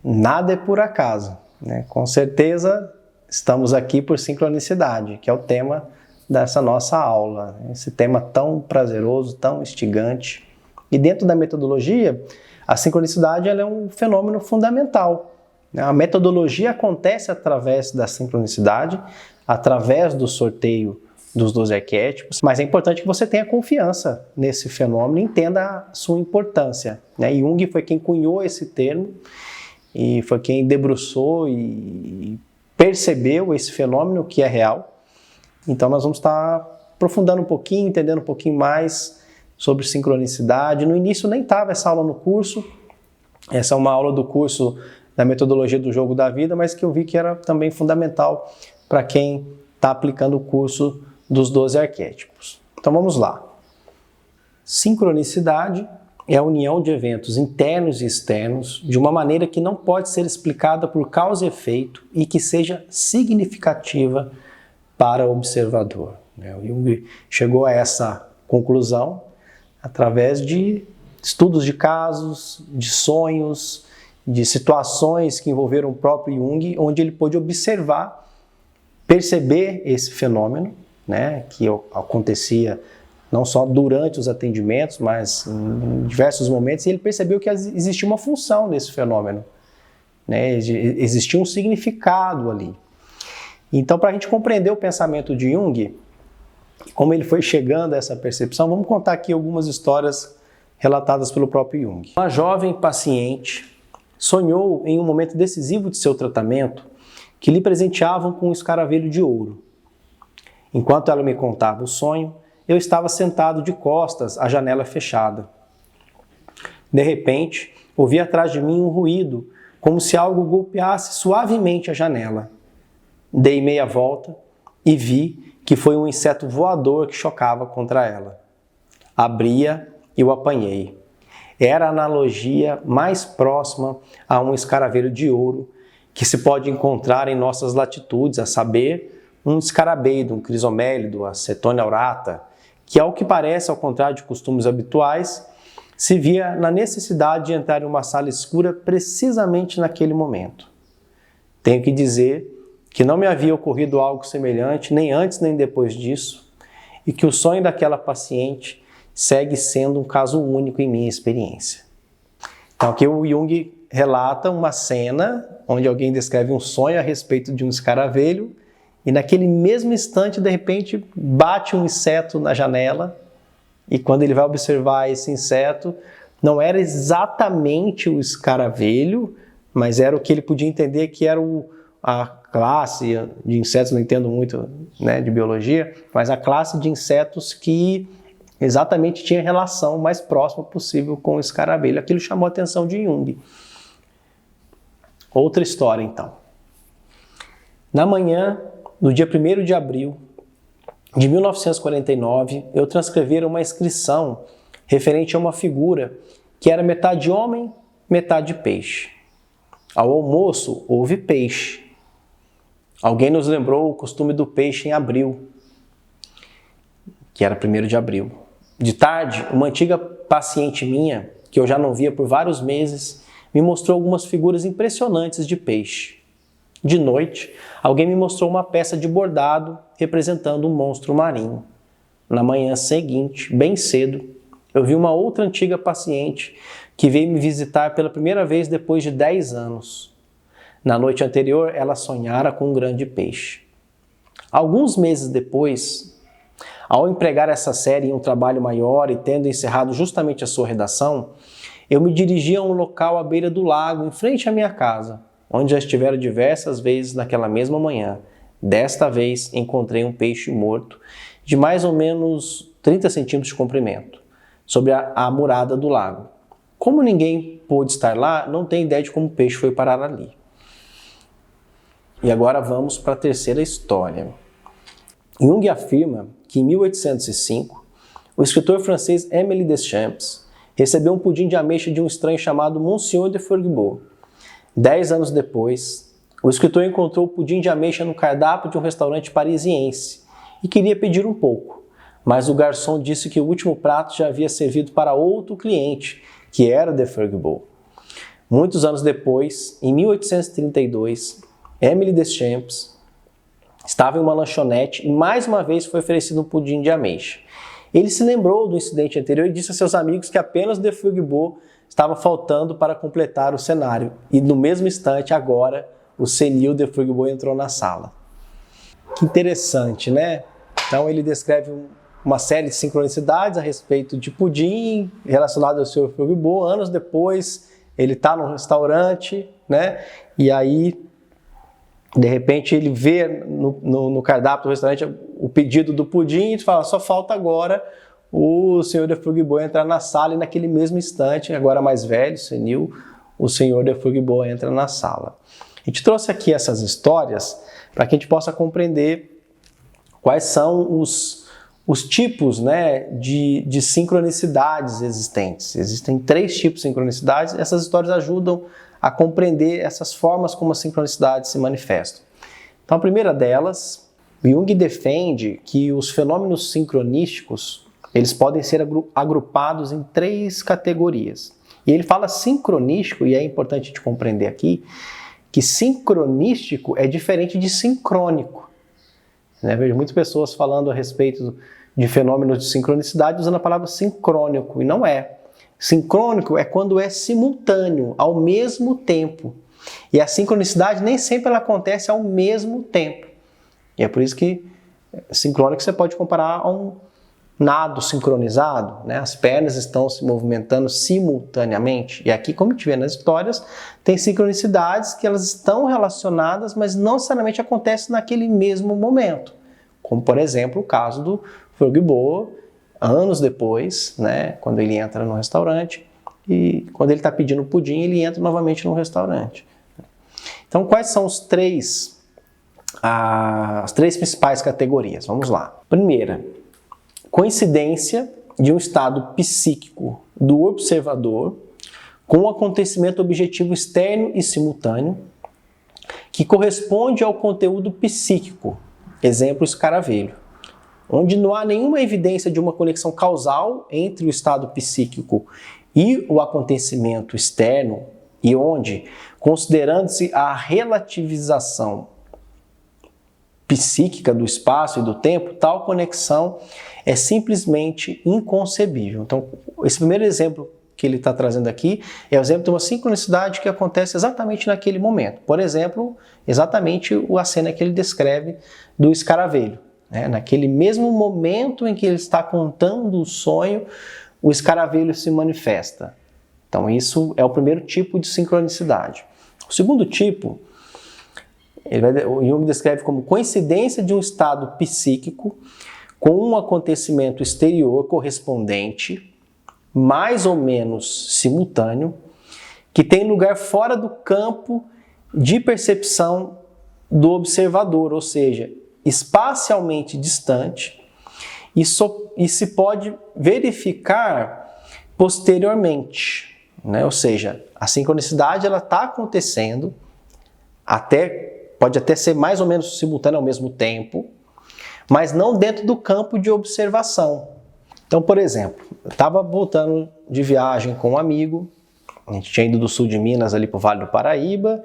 nada é por acaso, né? Com certeza estamos aqui por sincronicidade, que é o tema dessa nossa aula. Esse tema tão prazeroso, tão instigante. E dentro da metodologia, a sincronicidade ela é um fenômeno fundamental. A metodologia acontece através da sincronicidade, através do sorteio dos 12 arquétipos, mas é importante que você tenha confiança nesse fenômeno e entenda a sua importância, né? Jung foi quem cunhou esse termo e foi quem debruçou e percebeu esse fenômeno que é real. Então nós vamos estar aprofundando um pouquinho, entendendo um pouquinho mais sobre sincronicidade. No início nem estava essa aula no curso, essa é uma aula do curso da metodologia do jogo da vida, mas que eu vi que era também fundamental para quem está aplicando o curso dos 12 arquétipos. Então vamos lá. Sincronicidade é a união de eventos internos e externos de uma maneira que não pode ser explicada por causa e efeito e que seja significativa para o observador. O Jung chegou a essa conclusão através de estudos de casos, de sonhos, de situações que envolveram o próprio Jung, onde ele pôde observar, perceber esse fenômeno, né, que acontecia não só durante os atendimentos, mas em diversos momentos, e ele percebeu que existia uma função nesse fenômeno, né, existia um significado ali. Então, para a gente compreender o pensamento de Jung, como ele foi chegando a essa percepção, vamos contar aqui algumas histórias relatadas pelo próprio Jung. Uma jovem paciente sonhou em um momento decisivo de seu tratamento que lhe presenteavam com um escaravelho de ouro. Enquanto ela me contava o sonho, eu estava sentado de costas à janela fechada. De repente, ouvi atrás de mim um ruído, como se algo golpeasse suavemente a janela. Dei meia volta e vi que foi um inseto voador que chocava contra ela. Abri-a e o apanhei. Era a analogia mais próxima a um escaravelho de ouro que se pode encontrar em nossas latitudes, a saber, um escarabeiro, um crisomélido, a Cetonia aurata, que, ao que parece, ao contrário de costumes habituais, se via na necessidade de entrar em uma sala escura precisamente naquele momento. Tenho que dizer que não me havia ocorrido algo semelhante, nem antes nem depois disso, e que o sonho daquela paciente segue sendo um caso único em minha experiência. Então aqui o Jung relata uma cena onde alguém descreve um sonho a respeito de um escaravelho e naquele mesmo instante, de repente, bate um inseto na janela e quando ele vai observar esse inseto, não era exatamente o escaravelho, mas era o que ele podia entender que era a classe de insetos, não entendo muito, né, de biologia, mas a classe de insetos que exatamente tinha relação mais próxima possível com o escaravelho. Aquilo chamou a atenção de Jung. Outra história, então. Na manhã, no dia 1º de abril de 1949, eu transcrevera uma inscrição referente a uma figura que era metade homem, metade peixe. Ao almoço, houve peixe. Alguém nos lembrou o costume do peixe em abril, que era 1º de abril. De tarde, uma antiga paciente minha, que eu já não via por vários meses, me mostrou algumas figuras impressionantes de peixe. De noite, alguém me mostrou uma peça de bordado representando um monstro marinho. Na manhã seguinte, bem cedo, eu vi uma outra antiga paciente que veio me visitar pela primeira vez depois de 10 anos. Na noite anterior, ela sonhara com um grande peixe. Alguns meses depois, ao empregar essa série em um trabalho maior e tendo encerrado justamente a sua redação, eu me dirigi a um local à beira do lago, em frente à minha casa, onde já estivera diversas vezes naquela mesma manhã. Desta vez, encontrei um peixe morto, de mais ou menos 30 centímetros de comprimento, sobre a murada do lago. Como ninguém pôde estar lá, não tenho ideia de como o peixe foi parar ali. E agora vamos para a terceira história. Jung afirma que em 1805, o escritor francês Émile Deschamps recebeu um pudim de ameixa de um estranho chamado Monsieur de Forguebaud. 10 anos depois, o escritor encontrou o pudim de ameixa no cardápio de um restaurante parisiense e queria pedir um pouco, mas o garçom disse que o último prato já havia servido para outro cliente, que era de Forguebaud. Muitos anos depois, em 1832, Émile Deschamps estava em uma lanchonete e mais uma vez foi oferecido um pudim de ameixa. Ele se lembrou do incidente anterior e disse a seus amigos que apenas de Fouguebot estava faltando para completar o cenário. E no mesmo instante, agora, o senil de Fouguebot entrou na sala. Que interessante, né? Então ele descreve uma série de sincronicidades a respeito de pudim relacionado ao Sr. Fouguebot. Anos depois, ele está num restaurante, né? E aí, de repente, ele vê no cardápio do restaurante o pedido do pudim e fala, só falta agora o Sr. de Fouguebot entrar na sala, e naquele mesmo instante, agora mais velho, senil, o Sr. de Fouguebot entra na sala. A gente trouxe aqui essas histórias para que a gente possa compreender quais são os tipos, né, de sincronicidades existentes. Existem 3 tipos de sincronicidades, e essas histórias ajudam a compreender essas formas como as sincronicidades se manifestam. Então, a primeira delas, Jung defende que os fenômenos sincronísticos eles podem ser agrupados em 3 categorias. E ele fala sincronístico, e é importante a gente compreender aqui, que sincronístico é diferente de sincrônico. Né? Vejo muitas pessoas falando a respeito de fenômenos de sincronicidade usando a palavra sincrônico, e não é. Sincrônico é quando é simultâneo, ao mesmo tempo. E a sincronicidade nem sempre ela acontece ao mesmo tempo. E é por isso que sincrônico você pode comparar a um nado sincronizado, né? As pernas estão se movimentando simultaneamente. E aqui, como a gente vê nas histórias, tem sincronicidades que elas estão relacionadas, mas não necessariamente acontecem naquele mesmo momento. Como, por exemplo, o caso do Fouguebot, anos depois, né? Quando ele entra no restaurante e quando ele está pedindo pudim, ele entra novamente no restaurante. Então, quais são as 3 principais categorias? Vamos lá. Primeira, coincidência de um estado psíquico do observador com um acontecimento objetivo externo e simultâneo que corresponde ao conteúdo psíquico, exemplo escaravelho, onde não há nenhuma evidência de uma conexão causal entre o estado psíquico e o acontecimento externo, e onde, considerando-se a relativização psíquica do espaço e do tempo, tal conexão é simplesmente inconcebível. Então, esse primeiro exemplo que ele está trazendo aqui é o exemplo de uma sincronicidade que acontece exatamente naquele momento. Por exemplo, exatamente a cena que ele descreve do escaravelho. Né? Naquele mesmo momento em que ele está contando o sonho, o escaravelho se manifesta. Então, isso é o primeiro tipo de sincronicidade. O segundo tipo, o Jung descreve como coincidência de um estado psíquico com um acontecimento exterior correspondente, mais ou menos simultâneo, que tem lugar fora do campo de percepção do observador, ou seja, espacialmente distante, e se pode verificar posteriormente, né? Ou seja, a sincronicidade está acontecendo, pode até ser mais ou menos simultânea ao mesmo tempo, mas não dentro do campo de observação. Então, por exemplo, eu estava voltando de viagem com um amigo, a gente tinha ido do sul de Minas ali para o Vale do Paraíba,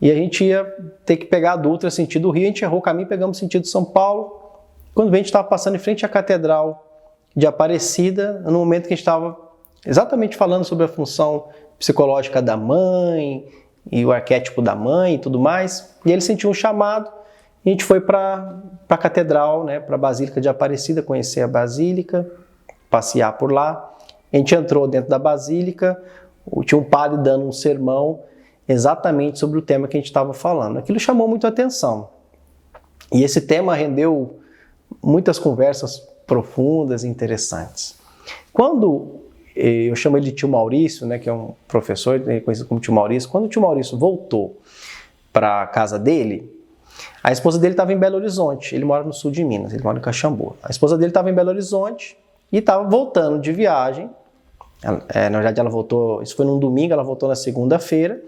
e a gente ia ter que pegar a Dutra sentido Rio, a gente errou o caminho, pegamos sentido São Paulo. Quando a gente estava passando em frente à Catedral de Aparecida, no momento que a gente estava exatamente falando sobre a função psicológica da mãe, e o arquétipo da mãe e tudo mais, e ele sentiu um chamado, e a gente foi para a Catedral, né, para a Basílica de Aparecida, conhecer a Basílica, passear por lá. A gente entrou dentro da Basílica, tinha um padre dando um sermão exatamente sobre o tema que a gente estava falando. Aquilo chamou muito a atenção. E esse tema rendeu muitas conversas profundas e interessantes. Quando eu chamo ele de tio Maurício, né, que é um professor conhecido como tio Maurício, quando o tio Maurício voltou para a casa dele, a esposa dele estava em Belo Horizonte, ele mora no sul de Minas, ele mora em Caxambu. A esposa dele estava em Belo Horizonte e estava voltando de viagem. Na verdade, ela voltou, isso foi num domingo, ela voltou na segunda-feira,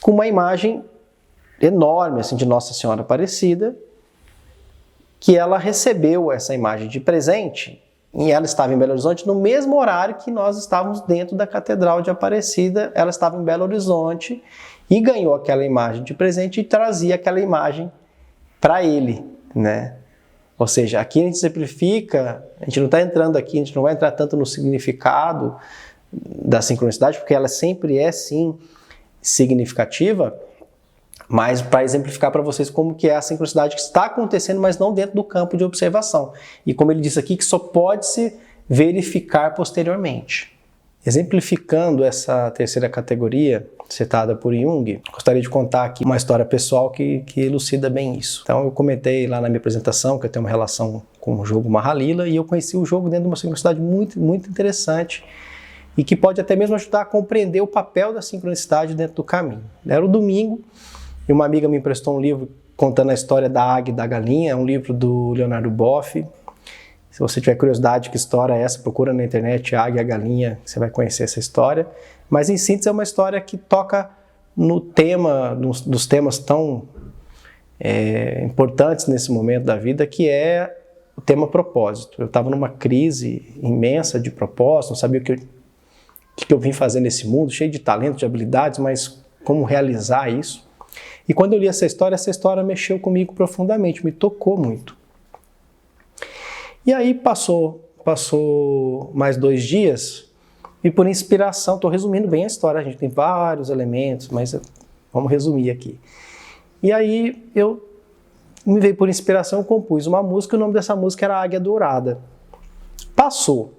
com uma imagem enorme assim, de Nossa Senhora Aparecida, que ela recebeu essa imagem de presente E ela estava em Belo Horizonte no mesmo horário que nós estávamos dentro da Catedral de Aparecida. Ela estava em Belo Horizonte e ganhou aquela imagem de presente e trazia aquela imagem para ele, né? Ou seja, aqui a gente simplifica, a gente não está entrando aqui, a gente não vai entrar tanto no significado da sincronicidade, porque ela sempre é, sim, significativa, mas para exemplificar para vocês como que é a sincronicidade que está acontecendo, mas não dentro do campo de observação. E como ele disse aqui, que só pode se verificar posteriormente. Exemplificando essa terceira categoria, citada por Jung, gostaria de contar aqui uma história pessoal que elucida bem isso. Então eu comentei lá na minha apresentação que eu tenho uma relação com o jogo Mahalila e eu conheci o jogo dentro de uma sincronicidade muito, muito interessante e que pode até mesmo ajudar a compreender o papel da sincronicidade dentro do caminho. Era o domingo e uma amiga me emprestou um livro contando a história da águia e da galinha, um livro do Leonardo Boff. Se você tiver curiosidade de que história é essa, procura na internet Águia e a Galinha, você vai conhecer essa história. Mas em síntese é uma história que toca no tema, dos temas tão importantes nesse momento da vida, que é o tema propósito. Eu estava numa crise imensa de propósito, não sabia o que eu vim fazer nesse mundo, cheio de talento, de habilidades, mas como realizar isso. E quando eu li essa história mexeu comigo profundamente, me tocou muito. E aí passou mais 2 dias e por inspiração, estou resumindo bem a história, a gente tem vários elementos, mas vamos resumir aqui. E aí me veio por inspiração, eu compus uma música, o nome dessa música era Águia Dourada. Passou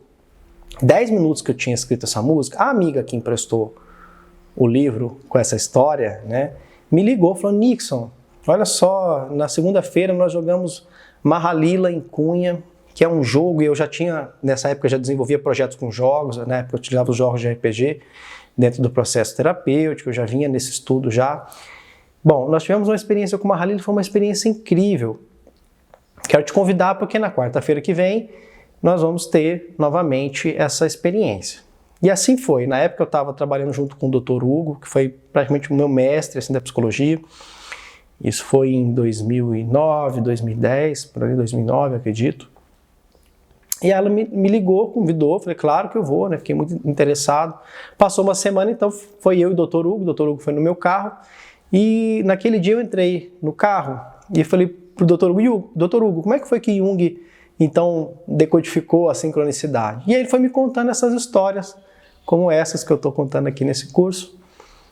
10 minutos que eu tinha escrito essa música, a amiga que emprestou o livro com essa história, né, me ligou falando: Nixon, olha só, na segunda-feira nós jogamos Mahalila em Cunha, que é um jogo, e eu já tinha, nessa época, já desenvolvia projetos com jogos, né, eu utilizava os jogos de RPG dentro do processo terapêutico, eu já vinha nesse estudo já. Bom, nós tivemos uma experiência com Mahalila, foi uma experiência incrível. Quero te convidar porque na quarta-feira que vem nós vamos ter novamente essa experiência. E assim foi. Na época eu estava trabalhando junto com o Dr. Hugo, que foi praticamente o meu mestre assim, da psicologia. Isso foi em 2009, 2010, por ali 2009, acredito. E ela me ligou, convidou, falei, claro que eu vou, né? Fiquei muito interessado. Passou uma semana, então foi eu e o Dr. Hugo foi no meu carro, e naquele dia eu entrei no carro e falei pro Dr. Hugo, como é que foi que Jung, então, decodificou a sincronicidade? E aí ele foi me contando essas histórias, como essas que eu estou contando aqui nesse curso.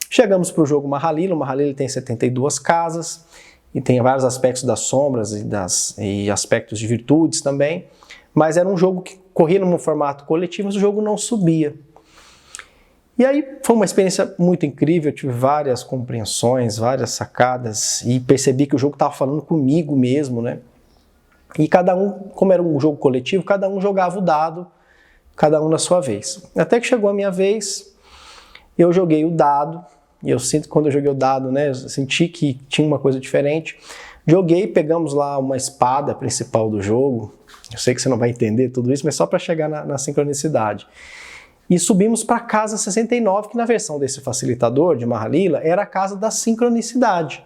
Chegamos para o jogo Mahalila. O Mahalila tem 72 casas, e tem vários aspectos das sombras e aspectos de virtudes também. Mas era um jogo que corria num formato coletivo, mas o jogo não subia. E aí foi uma experiência muito incrível, eu tive várias compreensões, várias sacadas, e percebi que o jogo estava falando comigo mesmo, né? E cada um, como era um jogo coletivo, cada um jogava o dado, cada um na sua vez. Até que chegou a minha vez, eu joguei o dado, e eu sinto que quando eu joguei o dado, né, eu senti que tinha uma coisa diferente. Joguei, pegamos lá uma espada principal do jogo. Eu sei que você não vai entender tudo isso, mas só para chegar na sincronicidade. E subimos para a casa 69, que na versão desse facilitador de Mahalila era a casa da sincronicidade.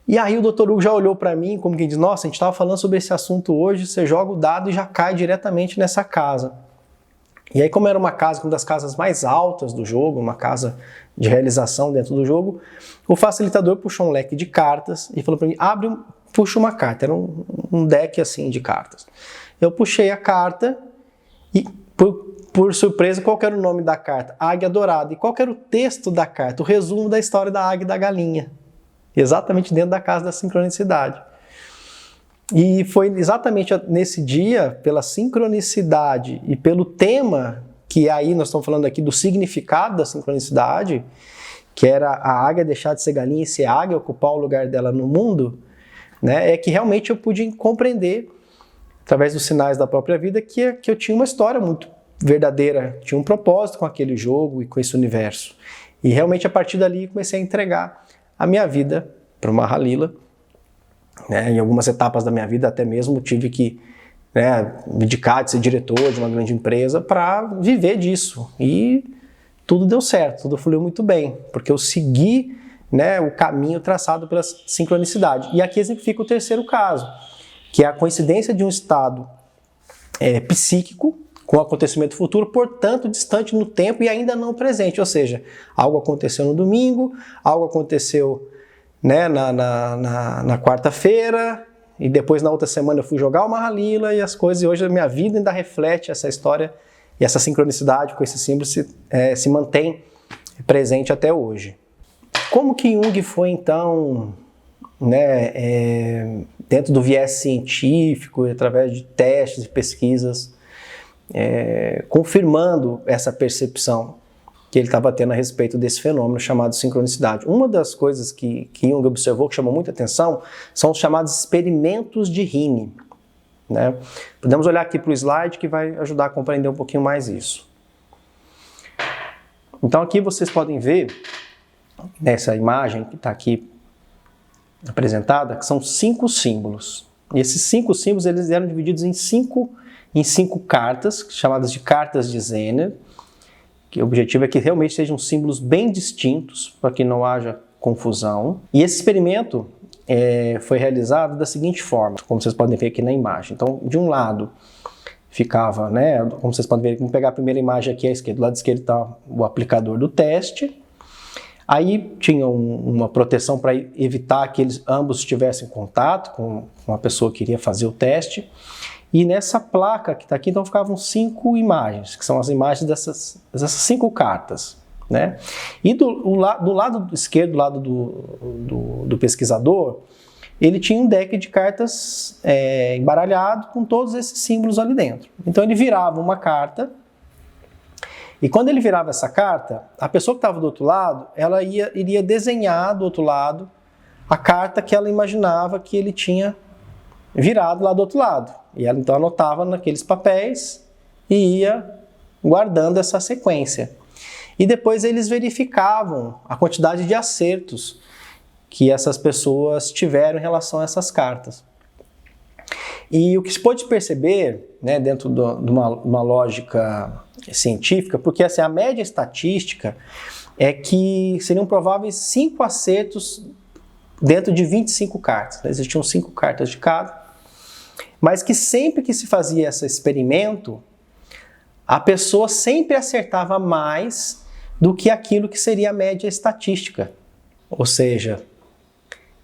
E aí o Dr. Hugo já olhou para mim como quem diz, nossa, a gente estava falando sobre esse assunto hoje, você joga o dado e já cai diretamente nessa casa. E aí, como era uma das casas mais altas do jogo, uma casa de realização dentro do jogo, o facilitador puxou um leque de cartas e falou para mim, puxa uma carta, era um deck assim de cartas. Eu puxei a carta e, por surpresa, qual era o nome da carta? Águia Dourada. E qual era o texto da carta? O resumo da história da águia e da galinha. Exatamente dentro da casa da sincronicidade. E foi exatamente nesse dia, pela sincronicidade e pelo tema, que aí nós estamos falando aqui do significado da sincronicidade, que era a águia deixar de ser galinha e ser águia, ocupar o lugar dela no mundo, né, é que realmente eu pude compreender, através dos sinais da própria vida, que eu tinha uma história muito verdadeira, tinha um propósito com aquele jogo e com esse universo. E realmente a partir dali comecei a entregar a minha vida para o Mahalila. Né, em algumas etapas da minha vida até mesmo tive que me dedicar de ser diretor de uma grande empresa para viver disso. E tudo deu certo, tudo fluiu muito bem, porque eu segui o caminho traçado pela sincronicidade. E aqui exemplifica o terceiro caso, que é a coincidência de um estado psíquico com o acontecimento futuro, portanto distante no tempo e ainda não presente, ou seja, algo aconteceu no domingo, algo aconteceu, né, na quarta-feira, e depois na outra semana eu fui jogar uma Mahalila e as coisas, e hoje a minha vida ainda reflete essa história e essa sincronicidade com esse símbolo se mantém presente até hoje. Como que Jung foi então, né, dentro do viés científico, através de testes e pesquisas, confirmando essa percepção que ele estava tendo a respeito desse fenômeno chamado sincronicidade. Uma das coisas que Jung observou, que chamou muita atenção, são os chamados experimentos de Rini, né? Podemos olhar aqui para o slide que vai ajudar a compreender um pouquinho mais isso. Então aqui vocês podem ver, nessa imagem que está aqui apresentada, que são 5 símbolos. E esses 5 símbolos eles eram divididos em 5 cartas, chamadas de cartas de Zener, que o objetivo é que realmente sejam símbolos bem distintos, para que não haja confusão. E esse experimento foi realizado da seguinte forma, como vocês podem ver aqui na imagem. Então, de um lado ficava, né, como vocês podem ver, vamos pegar a primeira imagem aqui à esquerda. Do lado esquerdo está o aplicador do teste. Aí tinha uma proteção para evitar que ambos tivessem contato com a pessoa que iria fazer o teste. E nessa placa que está aqui, então, ficavam 5 imagens, que são as imagens dessas 5 cartas, né? E do lado esquerdo, do lado do pesquisador, ele tinha um deck de cartas embaralhado com todos esses símbolos ali dentro. Então ele virava uma carta, e quando ele virava essa carta, a pessoa que estava do outro lado, ela iria desenhar do outro lado a carta que ela imaginava que ele tinha virado lá do outro lado. E ela então anotava naqueles papéis e ia guardando essa sequência. E depois eles verificavam a quantidade de acertos que essas pessoas tiveram em relação a essas cartas. E o que se pôde perceber, né, dentro de uma lógica científica, porque assim, a média estatística é que seriam prováveis 5 acertos dentro de 25 cartas. Existiam 5 cartas de cada. Mas que sempre que se fazia esse experimento, a pessoa sempre acertava mais do que aquilo que seria a média estatística. Ou seja,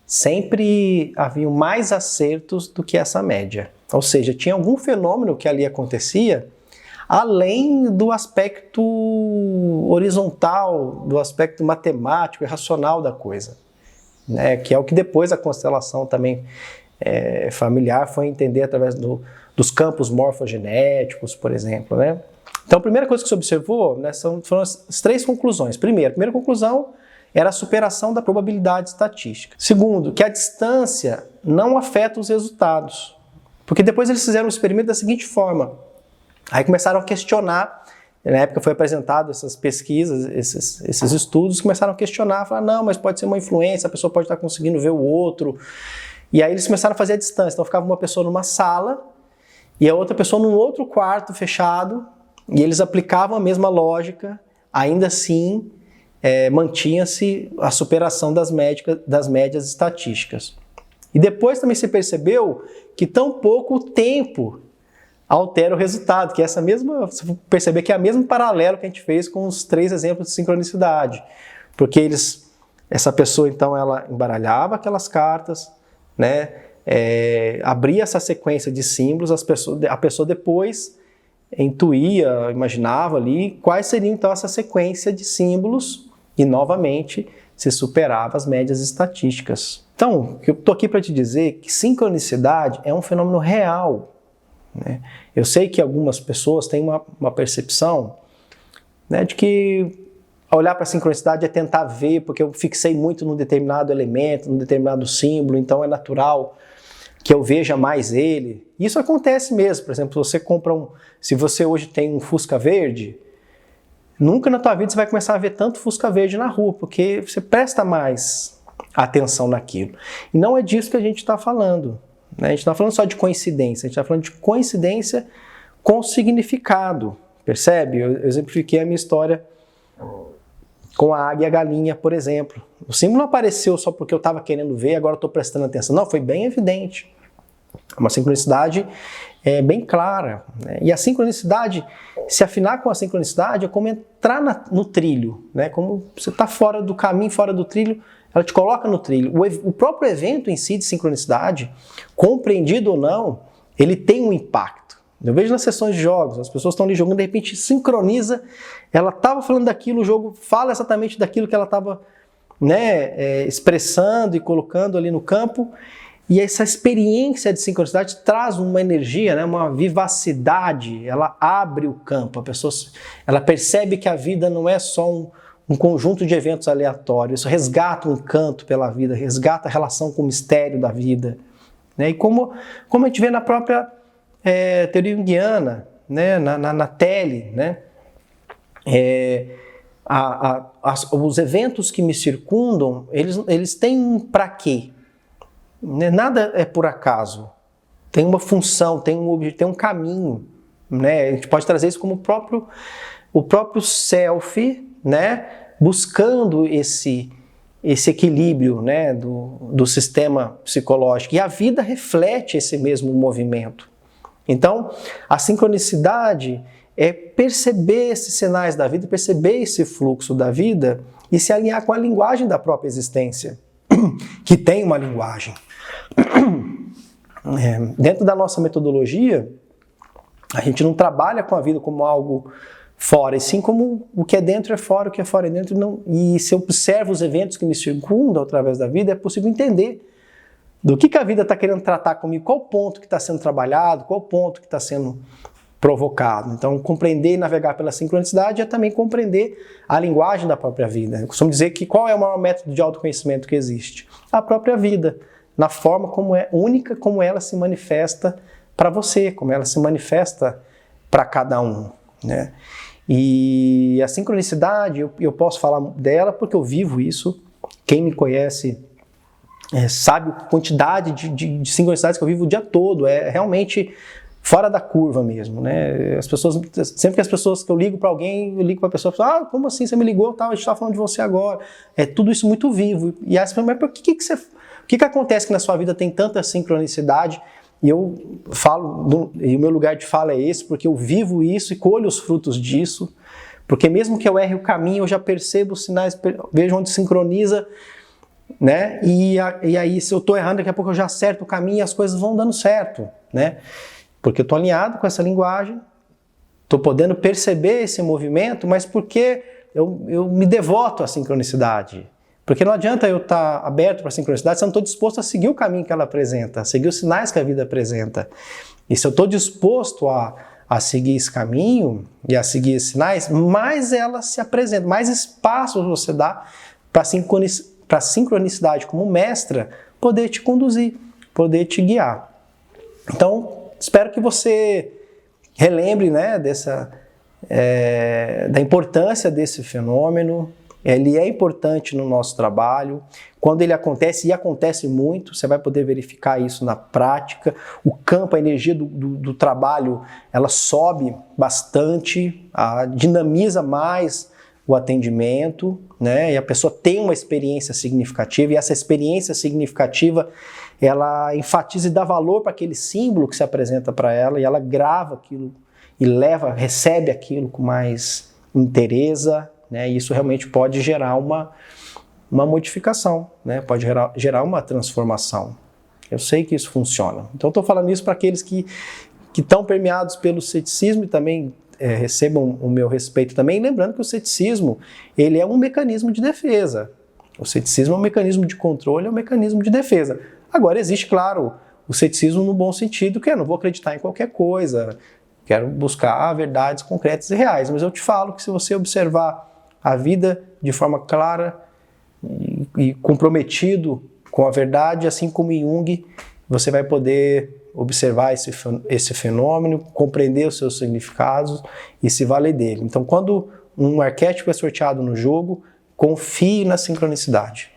sempre haviam mais acertos do que essa média. Ou seja, tinha algum fenômeno que ali acontecia, além do aspecto horizontal, do aspecto matemático e racional da coisa, né? Que é o que depois a constelação também familiar foi entender através dos campos morfogenéticos, por exemplo, né? Então, a primeira coisa que se observou, né, foram as 3 conclusões. Primeiro, a primeira conclusão era a superação da probabilidade estatística. Segundo, que a distância não afeta os resultados. Porque depois eles fizeram um experimento da seguinte forma. Aí começaram a questionar, na época foi apresentado essas pesquisas, esses estudos, começaram a questionar, falar, não, mas pode ser uma influência, a pessoa pode estar conseguindo ver o outro. E aí eles começaram a fazer a distância. Então ficava uma pessoa numa sala e a outra pessoa num outro quarto fechado, e eles aplicavam a mesma lógica, ainda assim mantinha-se a superação das médias estatísticas. E depois também se percebeu que tão pouco tempo altera o resultado, que você perceber que é o mesmo paralelo que a gente fez com os 3 exemplos de sincronicidade. Porque essa pessoa então ela embaralhava aquelas cartas, né, abria essa sequência de símbolos, a pessoa depois intuía, imaginava ali quais seriam então essa sequência de símbolos e novamente se superava as médias estatísticas. Então, eu estou aqui para te dizer que sincronicidade é um fenômeno real, né? Eu sei que algumas pessoas têm uma percepção, né, de que olhar para a sincronicidade é tentar ver, porque eu fixei muito num determinado elemento, num determinado símbolo, então é natural que eu veja mais ele. Isso acontece mesmo. Por exemplo, se você hoje tem um Fusca verde, nunca na tua vida você vai começar a ver tanto Fusca verde na rua, porque você presta mais atenção naquilo. E não é disso que a gente está falando, né? A gente não está falando só de coincidência, a gente está falando de coincidência com significado, percebe? Eu exemplifiquei a minha história com a águia e a galinha, por exemplo. O símbolo não apareceu só porque eu estava querendo ver, agora eu estou prestando atenção. Não, foi bem evidente. Uma sincronicidade bem clara, né? E a sincronicidade, se afinar com a sincronicidade, é como entrar no trilho, né? Como você está fora do caminho, fora do trilho, ela te coloca no trilho. O próprio evento em si de sincronicidade, compreendido ou não, ele tem um impacto. Eu vejo nas sessões de jogos, as pessoas estão ali jogando, de repente sincroniza, ela estava falando daquilo, o jogo fala exatamente daquilo que ela estava, né, expressando e colocando ali no campo, e essa experiência de sincronicidade traz uma energia, né, uma vivacidade, ela abre o campo, a pessoa ela percebe que a vida não é só um conjunto de eventos aleatórios, isso resgata um encanto pela vida, resgata a relação com o mistério da vida, né, e como a gente vê na própria teoria junguiana, né, na tele, né, os eventos que me circundam, eles têm um para quê? Nada é por acaso. Tem uma função, tem um objetivo, tem um caminho, né? A gente pode trazer isso como o próprio self, né, buscando esse equilíbrio, né, do sistema psicológico. E a vida reflete esse mesmo movimento. Então, a sincronicidade é perceber esses sinais da vida, perceber esse fluxo da vida e se alinhar com a linguagem da própria existência, que tem uma linguagem. Dentro da nossa metodologia, a gente não trabalha com a vida como algo fora, e sim como o que é dentro é fora, o que é fora é dentro. Não. E se eu observo os eventos que me circundam através da vida, é possível entender do que a vida está querendo tratar comigo, qual ponto que está sendo trabalhado, qual ponto que está sendo provocado. Então, compreender e navegar pela sincronicidade é também compreender a linguagem da própria vida. Eu costumo dizer que qual é o maior método de autoconhecimento que existe? A própria vida, na forma como única como ela se manifesta para você, como ela se manifesta para cada um, né? E a sincronicidade, eu posso falar dela porque eu vivo isso. Quem me conhece sabe a quantidade de sincronicidades que eu vivo o dia todo. É realmente fora da curva mesmo, né? As pessoas, sempre que as pessoas que eu ligo para alguém, eu ligo para a pessoa, como assim você me ligou? A gente está falando de você agora. É tudo isso muito vivo. E aí você fala, mas por o que acontece que na sua vida tem tanta sincronicidade? E eu falo, e o meu lugar de fala é esse, porque eu vivo isso e colho os frutos disso, porque mesmo que eu erre o caminho, eu já percebo os sinais, vejo onde sincroniza, né? E aí, se eu estou errando, daqui a pouco eu já acerto o caminho e as coisas vão dando certo, né? Porque eu estou alinhado com essa linguagem, estou podendo perceber esse movimento, mas porque eu me devoto à sincronicidade. Porque não adianta eu estar aberto para a sincronicidade se eu não estou disposto a seguir o caminho que ela apresenta, a seguir os sinais que a vida apresenta. E se eu estou disposto a seguir esse caminho e a seguir esses sinais, mais ela se apresenta, mais espaço você dá para a sincronicidade como mestra poder te conduzir, poder te guiar. Então, espero que você relembre, né, da importância desse fenômeno. Ele é importante no nosso trabalho. Quando ele acontece, e acontece muito, você vai poder verificar isso na prática. O campo, a energia do trabalho, ela sobe bastante, dinamiza mais o atendimento, né? E a pessoa tem uma experiência significativa, e essa experiência significativa, ela enfatiza e dá valor para aquele símbolo que se apresenta para ela, e ela grava aquilo e recebe aquilo com mais inteireza, né? E isso realmente pode gerar uma modificação, né? Pode gerar uma transformação. Eu sei que isso funciona. Então, estou falando isso para aqueles que estão permeados pelo ceticismo e também recebam o meu respeito também. Lembrando que o ceticismo, ele é um mecanismo de defesa. O ceticismo é um mecanismo de controle, é um mecanismo de defesa. Agora, existe, claro, o ceticismo no bom sentido, que eu não vou acreditar em qualquer coisa, quero buscar verdades concretas e reais. Mas eu te falo que se você observar a vida de forma clara e comprometido com a verdade, assim como Jung, você vai poder observar esse fenômeno, compreender os seus significados e se valer dele. Então, quando um arquétipo é sorteado no jogo, confie na sincronicidade.